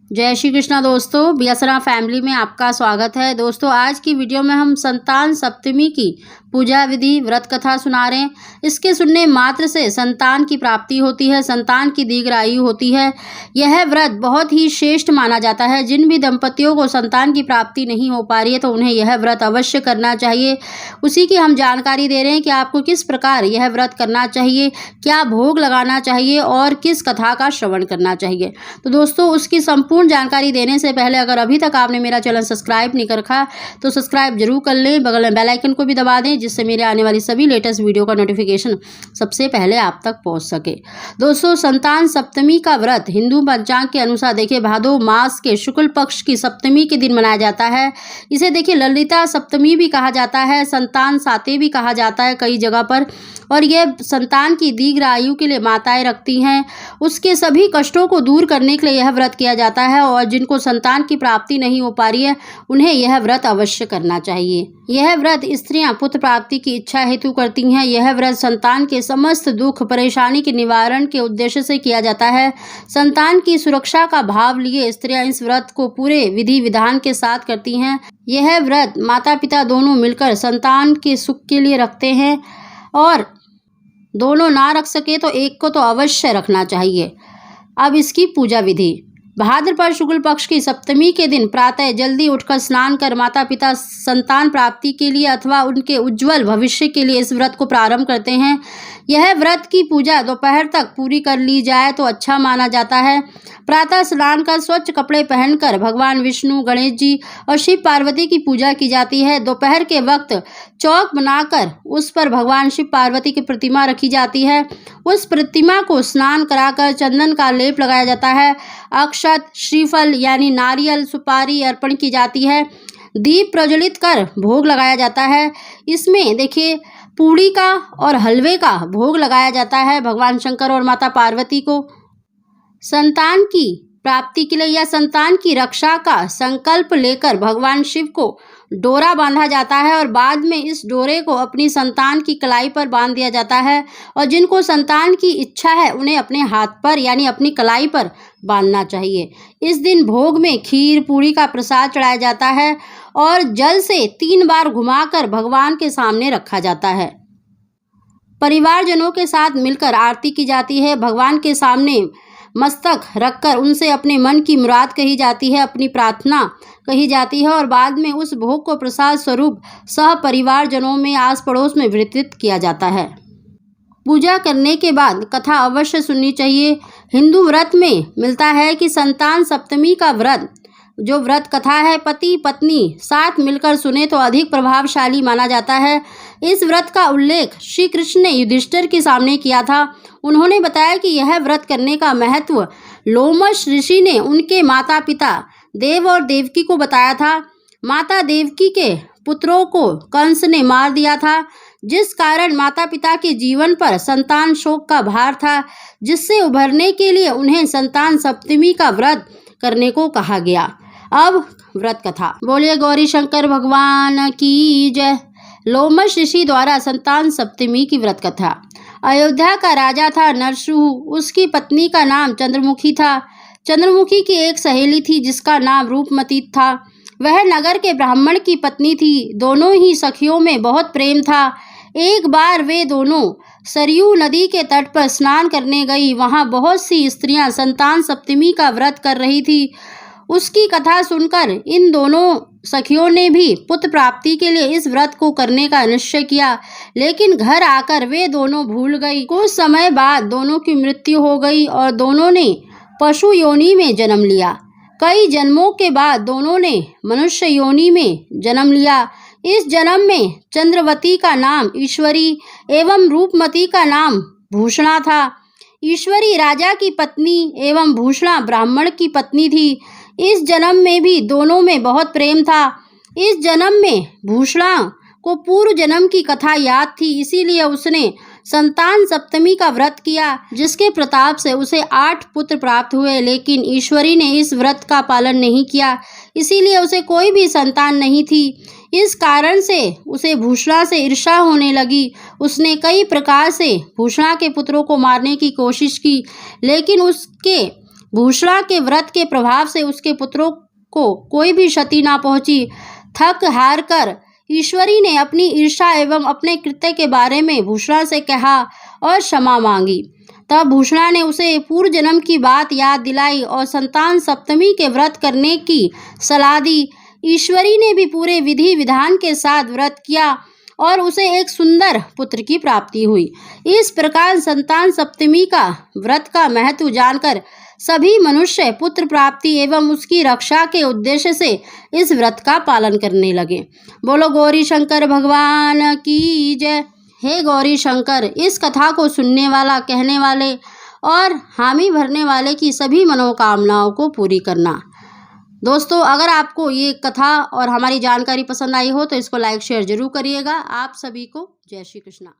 जय श्री कृष्णा दोस्तों, बियासरा फैमिली में आपका स्वागत है। दोस्तों, आज की वीडियो में हम संतान सप्तमी की पूजा विधि व्रत कथा सुना रहे हैं। इसके सुनने मात्र से संतान की प्राप्ति होती है, संतान की दीर्घायु होती है। यह व्रत बहुत ही श्रेष्ठ माना जाता है। जिन भी दंपतियों को संतान की प्राप्ति नहीं हो पा रही है तो उन्हें यह व्रत अवश्य करना चाहिए। उसी की हम जानकारी दे रहे हैं कि आपको किस प्रकार यह व्रत करना चाहिए, क्या भोग लगाना चाहिए और किस कथा का श्रवण करना चाहिए। तो दोस्तों, उसकी संपूर्ण जानकारी देने से पहले अगर अभी तक आपने मेरा चैनल सब्सक्राइब नहीं कर रखा तो सब्सक्राइब जरूर कर लें, बगल में बेल आइकन को भी दबा दें जिससे मेरे आने वाली सभी लेटेस्ट वीडियो का नोटिफिकेशन सबसे पहले आप तक पहुंच सके। दोस्तों, संतान सप्तमी का व्रत हिंदू पंचांग के अनुसार देखिए भादो मास के शुक्ल पक्ष की सप्तमी के दिन मनाया जाता है। इसे देखिए ललिता सप्तमी भी कहा जाता है, संतान साते भी कहा जाता है कई जगह पर। और यह संतान की दीर्घ आयु के लिए माताएं रखती हैं, उसके सभी कष्टों को दूर करने के लिए यह व्रत किया जाता है। और जिनको संतान की प्राप्ति नहीं हो पा रही है उन्हें यह व्रत अवश्य करना चाहिए। यह व्रत स्त्रियां पुत्र प्राप्ति की इच्छा हेतु करती हैं। यह व्रत संतान के समस्त दुख परेशानी के निवारण के उद्देश्य से किया जाता है। संतान की सुरक्षा का भाव लिए स्त्रियां इस व्रत को पूरे विधि विधान के साथ करती हैं। यह व्रत माता पिता दोनों मिलकर संतान के सुख के लिए रखते हैं और दोनों ना रख सके तो एक को तो अवश्य रखना चाहिए। अब इसकी पूजा विधि। भाद्रपद शुक्ल पक्ष की सप्तमी के दिन प्रातः जल्दी उठकर स्नान कर माता पिता संतान प्राप्ति के लिए अथवा उनके उज्जवल भविष्य के लिए इस व्रत को प्रारंभ करते हैं। यह व्रत की पूजा दोपहर तक पूरी कर ली जाए तो अच्छा माना जाता है। प्रातः स्नान कर स्वच्छ कपड़े पहनकर भगवान विष्णु, गणेश जी और शिव पार्वती की पूजा की जाती है। दोपहर के वक्त चौक बनाकर उस पर भगवान शिव पार्वती की प्रतिमा रखी जाती है। उस प्रतिमा को स्नान कराकर चंदन का लेप लगाया जाता है। अक्षत, श्रीफल यानी नारियल, सुपारी अर्पण की जाती है। दीप प्रज्वलित कर भोग लगाया जाता है। इसमें देखिए पूड़ी का और हलवे का भोग लगाया जाता है भगवान शंकर और माता पार्वती को। संतान की प्राप्ति के लिए या संतान की रक्षा का संकल्प लेकर भगवान शिव को डोरा बांधा जाता है और बाद में इस डोरे को अपनी संतान की कलाई पर बांध दिया जाता है। और जिनको संतान की इच्छा है उन्हें अपने हाथ पर यानी अपनी कलाई पर बांधना चाहिए। इस दिन भोग में खीर पूड़ी का प्रसाद चढ़ाया जाता है और जल से 3 बार घुमाकर भगवान के सामने रखा जाता है। परिवारजनों के साथ मिलकर आरती की जाती है। भगवान के सामने मस्तक रखकर उनसे अपने मन की मुराद कही जाती है, अपनी प्रार्थना कही जाती है और बाद में उस भोग को प्रसाद स्वरूप सह परिवारजनों में आस पड़ोस में वितरित किया जाता है। पूजा करने के बाद कथा अवश्य सुननी चाहिए। हिंदू व्रत में मिलता है कि संतान सप्तमी का व्रत जो व्रत कथा है पति पत्नी साथ मिलकर सुने तो अधिक प्रभावशाली माना जाता है। इस व्रत का उल्लेख श्री कृष्ण ने युधिष्ठिर के सामने किया था। उन्होंने बताया कि यह व्रत करने का महत्व लोमश ऋषि ने उनके माता पिता देव और देवकी को बताया था। माता देवकी के पुत्रों को कंस ने मार दिया था, जिस कारण माता पिता के जीवन पर संतान शोक का भार था, जिससे उभरने के लिए उन्हें संतान सप्तमी का व्रत करने को कहा गया। अब व्रत कथा। बोलिए गौरी शंकर भगवान की जय। लोमश ऋषि द्वारा संतान सप्तमी की व्रत कथा। अयोध्या का राजा था नरसूह, उसकी पत्नी का नाम चंद्रमुखी था। चंद्रमुखी की एक सहेली थी जिसका नाम रूपमती था। वह नगर के ब्राह्मण की पत्नी थी। दोनों ही सखियों में बहुत प्रेम था। एक बार वे दोनों सरयू नदी के तट पर स्नान करने गई। वहां बहुत सी स्त्रियां संतान सप्तमी का व्रत कर रही थी। उसकी कथा सुनकर इन दोनों सखियों ने भी पुत्र प्राप्ति के लिए इस व्रत को करने का निश्चय किया, लेकिन घर आकर वे दोनों भूल गई। कुछ समय बाद दोनों की मृत्यु हो गई और दोनों ने पशु योनि में जन्म लिया। कई जन्मों के बाद दोनों ने मनुष्य योनि में जन्म लिया। इस जन्म में चंद्रवती का नाम ईश्वरी एवं रूपमती का नाम भूषणा था। ईश्वरी राजा की पत्नी एवं भूषणा ब्राह्मण की पत्नी थी। इस जन्म में भी दोनों में बहुत प्रेम था। इस जन्म में भूषणा को पूर्व जन्म की कथा याद थी, इसीलिए उसने संतान सप्तमी का व्रत किया, जिसके प्रताप से उसे 8 पुत्र प्राप्त हुए। लेकिन ईश्वरी ने इस व्रत का पालन नहीं किया, इसीलिए उसे कोई भी संतान नहीं थी। इस कारण से उसे भूषणा से ईर्ष्या होने लगी। उसने कई प्रकार से भूषणा के पुत्रों को मारने की कोशिश की, लेकिन उसके भूषणा के व्रत के प्रभाव से उसके पुत्रों को कोई भी क्षति ना पहुंची। थक हार कर ईश्वरी ने अपनी ईर्ष्या एवं अपने कृत्य के बारे में भूषणा से कहा और क्षमा मांगी। तब भूषणा ने उसे पूर्व जन्म की बात याद दिलाई और संतान सप्तमी के व्रत करने की सलाह दी। ईश्वरी ने भी पूरे विधि विधान के साथ व्रत किया और उसे एक सुंदर पुत्र की प्राप्ति हुई। इस प्रकार संतान सप्तमी का व्रत का महत्व जानकर सभी मनुष्य पुत्र प्राप्ति एवं उसकी रक्षा के उद्देश्य से इस व्रत का पालन करने लगे। बोलो गौरी शंकर भगवान की जय। हे गौरी शंकर, इस कथा को सुनने वाला, कहने वाले और हामी भरने वाले की सभी मनोकामनाओं को पूरी करना। दोस्तों, अगर आपको ये कथा और हमारी जानकारी पसंद आई हो तो इसको लाइक शेयर जरूर करिएगा। आप सभी को जय श्री कृष्णा।